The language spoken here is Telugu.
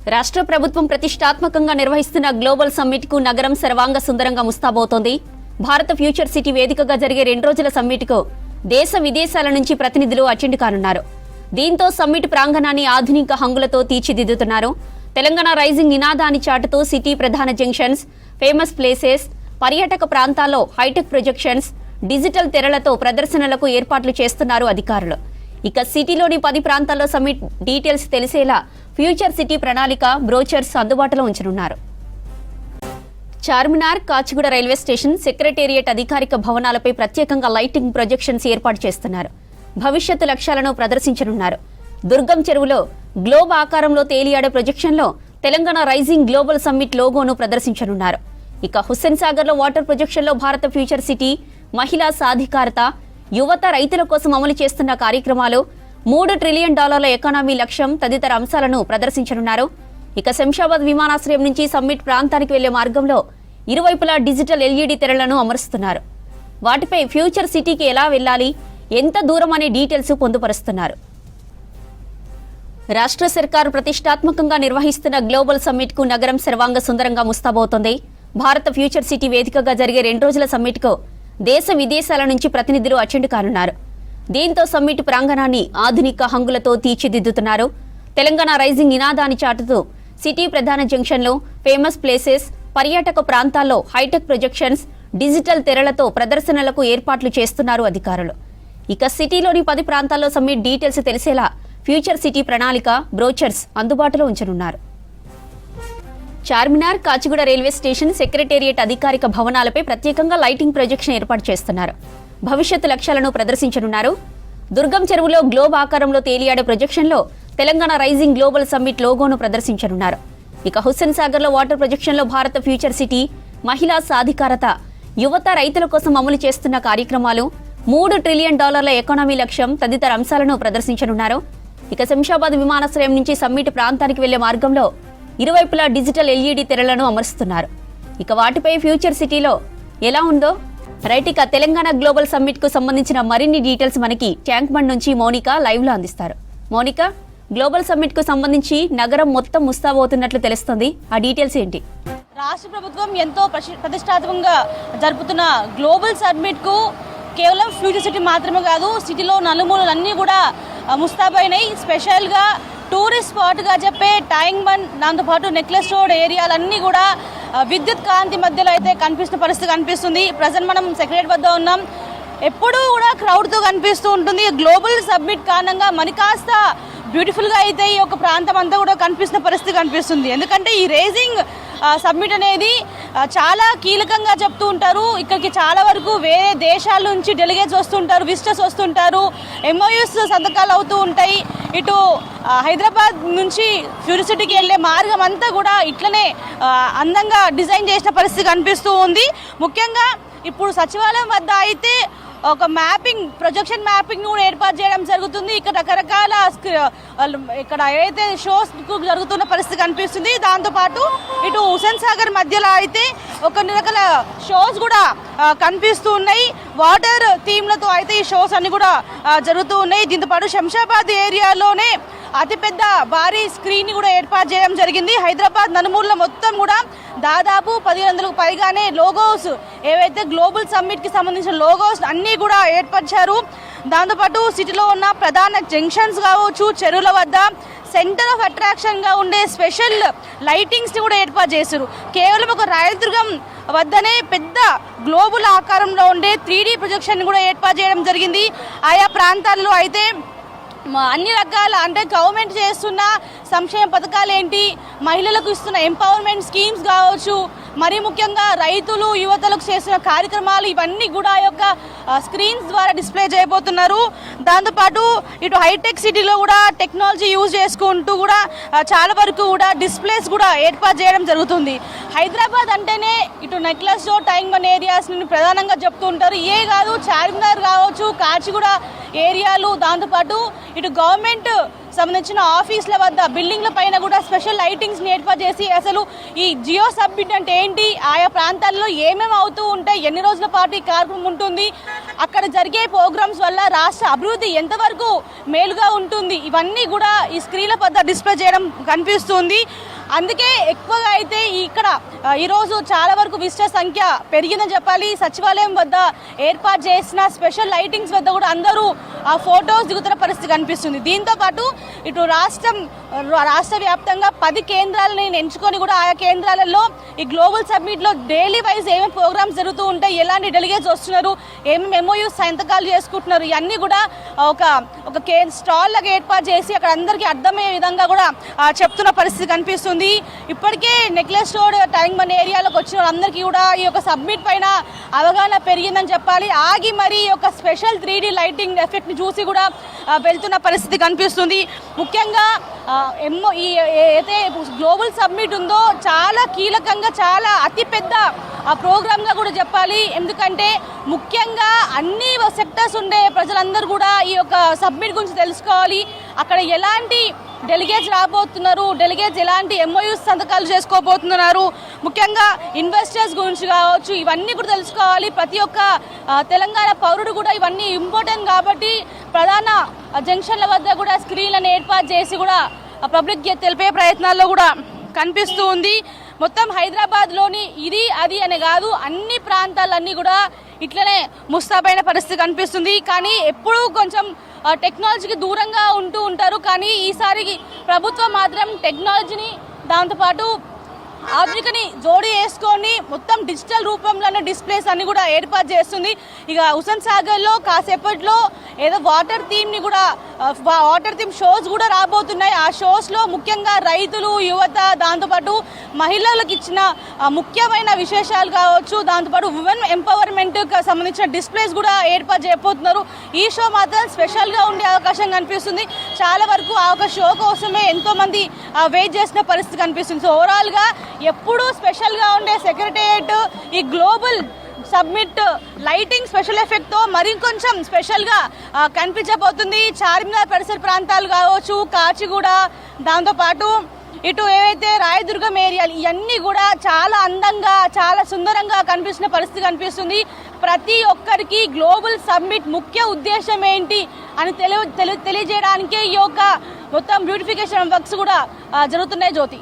రాష్ట్ర ప్రభుత్వం ప్రతిష్టాత్మకంగా నిర్వహిస్తున్న గ్లోబల్ సమ్మిట్ కు నగరం సర్వాంగ సుందరంగా ముస్తాబవుతోంది. భారత ఫ్యూచర్ సిటీ వేదికగా జరిగే 2 రోజుల సమ్మిట్ కు దేశ విదేశాల నుంచి ప్రతినిధులు అటెండ్ కానున్నారు. దీంతో సమ్మిట్ ప్రాంగణాన్ని ఆధునిక హంగులతో తీర్చిదిద్దుతున్నారు. తెలంగాణ రైజింగ్ నినాదాన్ని చాటుతూ సిటీ ప్రధాన జంక్షన్స్, ఫేమస్ ప్లేసెస్, పర్యాటక ప్రాంతాల్లో హైటెక్ ప్రొజెక్షన్స్, డిజిటల్ తెరలతో ప్రదర్శనలకు ఏర్పాట్లు చేస్తున్నారు అధికారులు. ఇక సిటీలోని 10 ప్రాంతాల్లో సమ్మిట్ డీటెయిల్స్ తెలిసేలా ఫ్యూచర్ సిటీ ప్రణాళిక, బ్రోచర్స్ అందుబాటులో ఉంచనున్నారు. Charminar, Kachiguda railway station, secretariat అధికారిక భవనాలపై ప్రత్యేకంగా లైటింగ్ ప్రొజెక్షన్స్ ఏర్పాటు చేస్తున్నారు. భవిష్యత్తు లక్ష్యాలను ప్రదర్శించనున్నారు. దుర్గం చెరువులో గ్లోబ్ ఆకారంలో తేలియాడే ప్రొజెక్షన్లో తెలంగాణ రైజింగ్ గ్లోబల్ సమ్మిట్ లోగోను ప్రదర్శించనున్నారు. ఇక హుస్సేన్ సాగర్లో వాటర్ ప్రొజెక్షన్లో భారత ఫ్యూచర్ సిటీ, మహిళా సాధికారత, యువత, రైతుల కోసం అమలు చేస్తున్న కార్యక్రమాలు, $3 ట్రిలియన్ ఎకానమీ లక్ష్యం తదితర అంశాలను ప్రదర్శించనున్నారు. ఇక శంషాబాద్ విమానాశ్రయం నుంచి సమ్మిట్ ప్రాంతానికి వెళ్లే మార్గంలో ఇరువైపులా డిజిటల్ LED తెరలను అమరుస్తున్నారు. వాటిపై ఫ్యూచర్ సిటీకి ఎలా వెళ్లాలి, ఎంత దూరం అనే డీటెయిల్స్ పొందుపరుస్తున్నారు. రాష్ట్ర సర్కారు ప్రతిష్టాత్మకంగా నిర్వహిస్తున్న గ్లోబల్ సమ్మిట్ కు నగరం సర్వాంగ సుందరంగా ముస్తాబవుతోంది. భారత ఫ్యూచర్ సిటీ వేదికగా జరిగే 2 రోజుల సమ్మిట్ కు దేశ విదేశాల నుంచి ప్రతినిధులు అటెండ్ కానున్నారు. దీంతో సమ్మిట్ ప్రాంగణాన్ని ఆధునిక హంగులతో తీర్చిదిద్దుతున్నారు. తెలంగాణ రైజింగ్ నినాదాన్ని చాటుతూ సిటీ ప్రధాన జంక్షన్లు, ఫేమస్ ప్లేసెస్, పర్యాటక ప్రాంతాల్లో హైటెక్ ప్రొజెక్షన్స్, డిజిటల్ తెరలతో ప్రదర్శనలకు ఏర్పాట్లు చేస్తున్నారు అధికారులు. ఇక సిటీలోని 10 ప్రాంతాల్లో సమ్మిట్ డీటెయిల్స్ తెలిసేలా ఫ్యూచర్ సిటీ ప్రణాళిక, బ్రోచర్స్ అందుబాటులో ఉంచనున్నారు. Charminar, Kachiguda railway station, secretariat అధికారిక భవనాలపై ప్రత్యేకంగా లైటింగ్ ప్రొజెక్షన్ ఏర్పాటు చేస్తున్నారు. భవిష్యత్తు లక్ష్యాలను ప్రదర్శించనున్నారు. దుర్గం చెరువులో గ్లోబ్ ఆకారంలో తేలియాడే ప్రొజెక్షన్లో తెలంగాణ రైజింగ్ గ్లోబల్ సమ్మిట్ లోగోను ప్రదర్శించనున్నారు. ఇక హుస్సేన్ సాగర్లో వాటర్ ప్రొజెక్షన్లో భారత ఫ్యూచర్ సిటీ, మహిళా సాధికారత, యువత, రైతుల కోసం అమలు చేస్తున్న కార్యక్రమాలు, $3 ట్రిలియన్ ఎకానమీ లక్ష్యం తదితర అంశాలను ప్రదర్శించనున్నారు. ఇక శంషాబాద్ విమానాశ్రయం నుంచి సమ్మిట్ ప్రాంతానికి వెళ్లే మార్గంలో ఇరువైపులా డిజిటల్ LED తెరలను అమరుస్తున్నారు. ఇక వాటిపై ఫ్యూచర్ సిటీలో ఎలా ఉందో రైట్. ఇక తెలంగాణ గ్లోబల్ సమ్మిట్ కు సంబంధించిన మరిన్ని డీటెయిల్స్ మనకి ట్యాంక్ బండ్ నుంచి మౌనిక లైవ్ లో అందిస్తారు. మౌనిక, గ్లోబల్ సమ్మిట్ కు సంబంధించి నగరం మొత్తం ముస్తాబవుతున్నట్లు తెలుస్తుంది. ఆ డీటెయిల్స్ ఏంటి? రాష్ట్ర ప్రభుత్వం ఎంతో ప్రతిష్టాత్మకంగా జరుపుతున్న గ్లోబల్ సమ్మిట్ కు కేవలం ఫ్యూచర్ సిటీ మాత్రమే కాదు, సిటీలో నలుమూలలన్నీ కూడా ముస్తాబైనాయి. స్పెషల్గా టూరిస్ట్ స్పాట్గా చెప్పే ట్యాంక్ బండ్, దాంతోపాటు నెక్లెస్ రోడ్ ఏరియాలన్నీ కూడా విద్యుత్ కాంతి మధ్యలో అయితే కనిపిస్తున్న పరిస్థితి కనిపిస్తుంది. ప్రజెంట్ మనం సెక్రటరీ వద్ద ఉన్నాం. ఎప్పుడూ కూడా క్రౌడ్తో కనిపిస్తూ ఉంటుంది. గ్లోబల్ సమ్మిట్ కారణంగా మరి కాస్త బ్యూటిఫుల్గా అయితే ఈ యొక్క ప్రాంతం అంతా కూడా కనిపిస్తున్న పరిస్థితి కనిపిస్తుంది. ఎందుకంటే ఈ రేజింగ్ సమ్మిట్ అనేది చాలా కీలకంగా చెప్తూ ఉంటారు. ఇక్కడికి చాలా వరకు వేరే దేశాల నుంచి డెలిగేట్స్ వస్తుంటారు, విజిటర్స్ వస్తుంటారు, MOUs సంతకాలు అవుతూ ఉంటాయి. ఇటు హైదరాబాద్ నుంచి ఫ్యూచర్ సిటీకి వెళ్ళే మార్గం అంతా కూడా ఇట్లనే అందంగా డిజైన్ చేసిన పరిస్థితి కనిపిస్తూ ఉంది. ముఖ్యంగా ఇప్పుడు సచివాలయం వద్ద అయితే ఒక మ్యాపింగ్, ప్రొజెక్షన్ మ్యాపింగ్ కూడా ఏర్పాటు చేయడం జరుగుతుంది. ఇక్కడ రకరకాల ఇక్కడ ఏదైతే షోస్ జరుగుతున్న పరిస్థితి కనిపిస్తుంది. దాంతోపాటు ఇటు హుస్సేన్ సాగర్ మధ్యలో అయితే కొన్ని రకాల షోస్ కూడా కనిపిస్తూ ఉన్నాయి. వాటర్ థీమ్లతో అయితే ఈ షోస్ అన్ని కూడా జరుగుతూ ఉన్నాయి. దీంతోపాటు శంషాబాద్ ఏరియాలోనే అతిపెద్ద భారీ స్క్రీన్ కూడా ఏర్పాటు చేయడం జరిగింది. హైదరాబాద్ నలుమూలల మొత్తం కూడా దాదాపు 1500కు పైగానే లోగోస్, ఏవైతే గ్లోబల్ సమ్మిట్కి సంబంధించిన లోగోస్ అన్నీ కూడా ఏర్పరిచారు. దాంతోపాటు సిటీలో ఉన్న ప్రధాన జంక్షన్స్ కావచ్చు, చెరువుల వద్ద సెంటర్ ఆఫ్ అట్రాక్షన్గా ఉండే స్పెషల్ లైటింగ్స్ని కూడా ఏర్పాటు చేశారు. కేవలం ఒక రాయదుర్గం వద్దనే పెద్ద గ్లోబల్ ఆకారంలో ఉండే 3D ప్రొజెక్షన్ కూడా ఏర్పాటు చేయడం జరిగింది. ఆయా ప్రాంతాల్లో అయితే అన్ని రకాల, అంటే గవర్నమెంట్ చేస్తున్న సంక్షేమ పథకాలు ఏంటి, మహిళలకు ఇస్తున్న ఎంపవర్మెంట్ స్కీమ్స్ కావచ్చు, మరీ ముఖ్యంగా రైతులు, యువతలకు చేస్తున్న కార్యక్రమాలు, ఇవన్నీ కూడా ఆ యొక్క స్క్రీన్స్ ద్వారా డిస్ప్లే చేయబోతున్నారు. దాంతోపాటు ఇటు హైటెక్ సిటీలో కూడా టెక్నాలజీ యూజ్ చేసుకుంటూ కూడా చాలా వరకు కూడా డిస్ప్లేస్ కూడా ఏర్పాటు చేయడం జరుగుతుంది. హైదరాబాద్ అంటేనే ఇటు necklace road, tank bund areas ప్రధానంగా చెప్తూ ఉంటారు. ఏ కాదు, చార్మినార్ కావచ్చు, కాచిగూడ ఏరియాలు, దాంతోపాటు ఇటు గవర్నమెంట్ సంబంధించిన ఆఫీసుల వద్ద బిల్డింగ్ల పైన కూడా స్పెషల్ లైటింగ్స్ని ఏర్పాటు చేసి అసలు ఈ జియో సబ్మిట్ అంటే ఏంటి, ఆయా ప్రాంతాల్లో ఏమేమి అవుతూ ఉంటాయి, ఎన్ని రోజుల పాటు ఈ కార్యక్రమం ఉంటుంది, అక్కడ జరిగే ప్రోగ్రామ్స్ వల్ల రాష్ట్ర అభివృద్ధి ఎంతవరకు మేలుగా ఉంటుంది, ఇవన్నీ కూడా ఈ స్క్రీన్ల వద్ద డిస్ప్లే చేయడం కనిపిస్తుంది. అందుకే ఎక్కువగా అయితే ఇక్కడ ఈరోజు చాలా వరకు విజిటర్ సంఖ్య పెరిగిందని చెప్పాలి. సచివాలయం వద్ద ఏర్పాటు చేసిన స్పెషల్ లైటింగ్స్ వద్ద కూడా అందరూ ఆ ఫొటోస్ దిగుతున్న పరిస్థితి కనిపిస్తుంది. దీంతోపాటు ఇటు రాష్ట్ర వ్యాప్తంగా 10 కేంద్రాలని ఎంచుకొని కూడా ఆయా కేంద్రాలలో ఈ గ్లోబల్ సబ్మిట్లో డైలీ వైజ్ ఏమేమి ప్రోగ్రామ్స్ జరుగుతూ ఉంటాయి, ఎలాంటి డెలిగేట్స్ వస్తున్నారు, ఏమేమి ఎంఓయూస్ సంతకాలు చేసుకుంటున్నారు, ఇవన్నీ కూడా ఒక స్టాల్ లాగా ఏర్పాటు చేసి అక్కడ అందరికీ అర్థమయ్యే విధంగా కూడా చెప్తున్న పరిస్థితి కనిపిస్తుంది. ఇప్పటికే నెక్లెస్ రోడ్, ట్యాంక్ బండ్ ఏరియాలోకి వచ్చిన వాళ్ళందరికీ కూడా ఈ యొక్క సబ్మిట్ పైన అవగాహన పెరిగిందని చెప్పాలి. ఆగి మరి ఈ యొక్క స్పెషల్ 3D లైటింగ్ ఎఫెక్ట్ని చూసి కూడా వెళ్తున్న పరిస్థితి కనిపిస్తుంది. ముఖ్యంగా ఏదైతే గ్లోబల్ సబ్మిట్ ఉందో చాలా కీలకంగా, చాలా అతిపెద్ద ప్రోగ్రామ్గా కూడా చెప్పాలి. ఎందుకంటే ముఖ్యంగా అన్ని సెక్టర్స్ ఉండే ప్రజలందరూ కూడా ఈ యొక్క సబ్మిట్ గురించి తెలుసుకోవాలి. అక్కడ ఎలాంటి డెలిగేట్స్ రాబోతున్నారు, డెలిగేట్స్ ఎలాంటి ఎంఓయూస్ సంతకాలు చేసుకోబోతున్నారు, ముఖ్యంగా ఇన్వెస్టర్స్ గురించి కావచ్చు, ఇవన్నీ కూడా తెలుసుకోవాలి. ప్రతి ఒక్క తెలంగాణ పౌరుడు కూడా ఇవన్నీ ఇంపార్టెంట్ కాబట్టి ప్రధాన జంక్షన్ల వద్ద కూడా స్క్రీన్లను ఏర్పాటు చేసి కూడా పబ్లిక్ తెలిపే ప్రయత్నాల్లో కూడా కనిపిస్తూ ఉంది. మొత్తం హైదరాబాద్లోని ఇది అది అనే కాదు, అన్ని ప్రాంతాలన్నీ కూడా ఇట్లనే ముస్తాబైన పరిస్థితి కనిపిస్తుంది. కానీ ఎప్పుడూ కొంచెం టెక్నాలజీకి దూరంగా ఉంటూ ఉంటారు. కానీ ఈసారి ప్రభుత్వం మాత్రం టెక్నాలజీని దాంతోపాటు ఆధునికని జోడీ వేసుకొని మొత్తం డిజిటల్ రూపంలోనే డిస్ప్లేస్ అన్ని కూడా ఏర్పాటు చేస్తుంది. ఇక హుస్సేన్ సాగర్లో కాసేపట్లో ఏదో వాటర్ థీమ్ షోస్ కూడా రాబోతున్నాయి. ఆ షోస్లో ముఖ్యంగా రైతులు, యువత, దాంతోపాటు మహిళలకు ఇచ్చిన ముఖ్యమైన విశేషాలు కావచ్చు, దాంతోపాటు ఉమెన్ ఎంపవర్మెంట్కి సంబంధించిన డిస్ప్లేస్ కూడా ఏర్పాటు చేయబోతున్నారు. ఈ షో మాత్రం స్పెషల్గా ఉండే అవకాశం కనిపిస్తుంది. చాలా వరకు ఆ ఒక షో కోసమే ఎంతోమంది వెయిట్ చేసిన పరిస్థితి కనిపిస్తుంది. సో ఓవరాల్గా ఎప్పుడూ స్పెషల్గా ఉండే సెక్రటేరియట్ ఈ గ్లోబల్ సబ్మిట్ లైటింగ్ స్పెషల్ ఎఫెక్ట్తో మరింకొంచెం స్పెషల్గా కనిపించబోతుంది. చార్మినార్ పరిసర ప్రాంతాలు కావచ్చు, కాచిగూడ, దాంతోపాటు ఇటు ఏవైతే రాయదుర్గం ఏరియాలు, ఇవన్నీ కూడా చాలా అందంగా, చాలా సుందరంగా కనిపిస్తున్న పరిస్థితి కనిపిస్తుంది. ప్రతి ఒక్కరికి గ్లోబల్ సబ్మిట్ ముఖ్య ఉద్దేశం ఏంటి అని తెలియజేయడానికే ఈ యొక్క మొత్తం బ్యూటిఫికేషన్ వర్క్స్ కూడా జరుగుతున్నాయి. జ్యోతి.